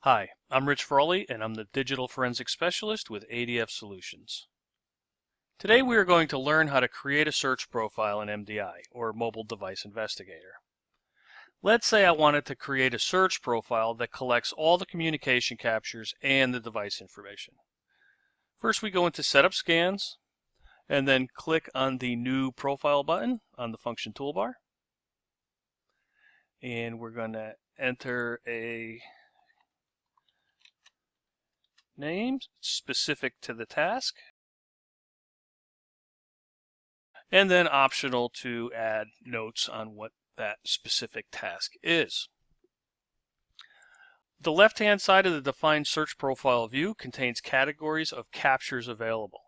Hi, I'm Rich Frawley, and I'm the Digital Forensic Specialist with ADF Solutions. Today we are going to learn how to create a search profile in MDI, or Mobile Device Investigator. Let's say I wanted to create a search profile that collects all the communication captures and the device information. First we go into Setup Scans, and then click on the New Profile button on the function toolbar. And we're going to enter a name specific to the task, and then optional to add notes on what that specific task is. The left-hand side of the defined search profile view contains categories of captures available.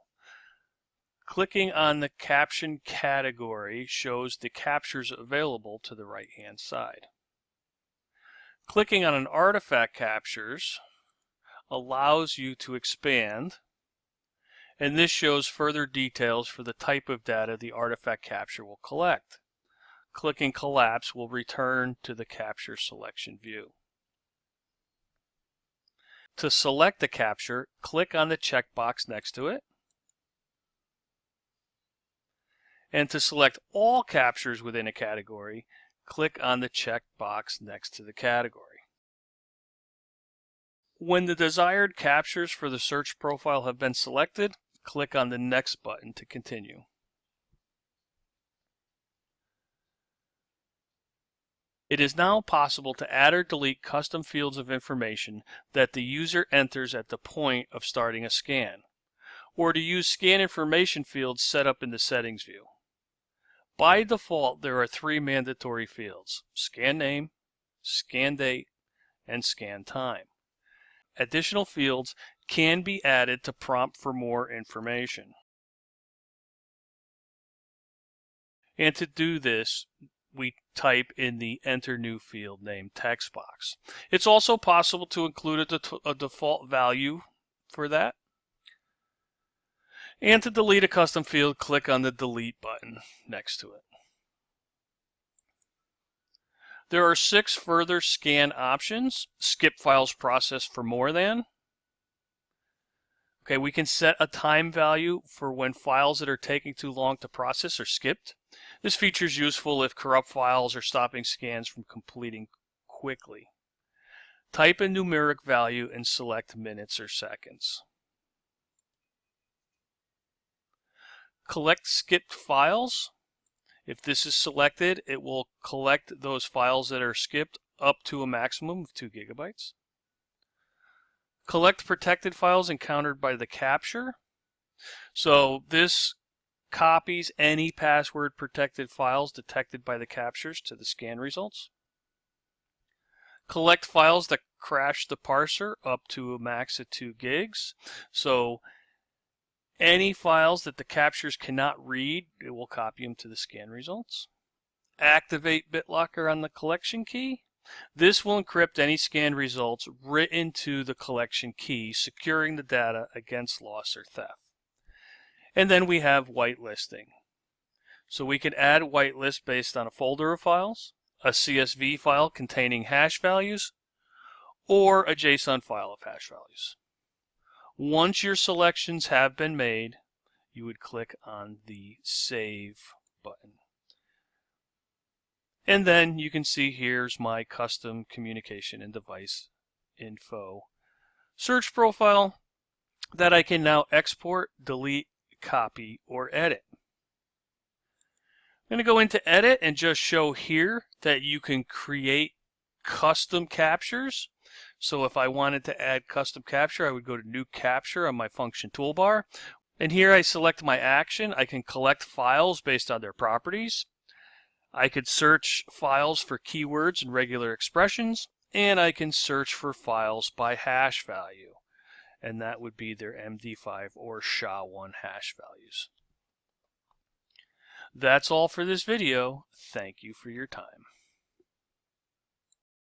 Clicking on the caption category shows the captures available to the right-hand side. Clicking on an artifact captures allows you to expand, and this shows further details for the type of data the artifact capture will collect. Clicking Collapse will return to the capture selection view. To select the capture, click on the checkbox next to it. And to select all captures within a category, click on the checkbox next to the category. When the desired captures for the search profile have been selected, click on the Next button to continue. It is now possible to add or delete custom fields of information that the user enters at the point of starting a scan, or to use scan information fields set up in the settings view. By default, there are three mandatory fields: scan name, scan date, and scan time. Additional fields can be added to prompt for more information. And to do this, we type in the Enter New Field Name text box. It's also possible to include a default value for that. And to delete a custom field, click on the Delete button next to it. There are 6 further scan options. Skip files processed for more than. Okay, we can set a time value for when files that are taking too long to process are skipped. This feature is useful if corrupt files are stopping scans from completing quickly. Type a numeric value and select minutes or seconds. Collect skipped files. If this is selected, it will collect those files that are skipped up to a maximum of 2 gigabytes. Collect protected files encountered by the capture. So this copies any password protected files detected by the captures to the scan results. Collect files that crash the parser up to a max of 2 gigs. So any files that the captures cannot read, it will copy them to the scan results. Activate BitLocker on the collection key. This will encrypt any scan results written to the collection key, securing the data against loss or theft. And then we have whitelisting. So we can add whitelist based on a folder of files, a CSV file containing hash values, or a JSON file of hash values. Once your selections have been made, you would click on the Save button. And then you can see here's my custom communication and device info search profile that I can now export, delete, copy, or edit. I'm going to go into Edit and just show here that you can create custom captures. So if I wanted to add custom capture, I would go to New Capture on my function toolbar. And here I select my action. I can collect files based on their properties. I could search files for keywords and regular expressions, and I can search for files by hash value, and that would be their MD5 or SHA-1 hash values. That's all for this video. Thank you for your time.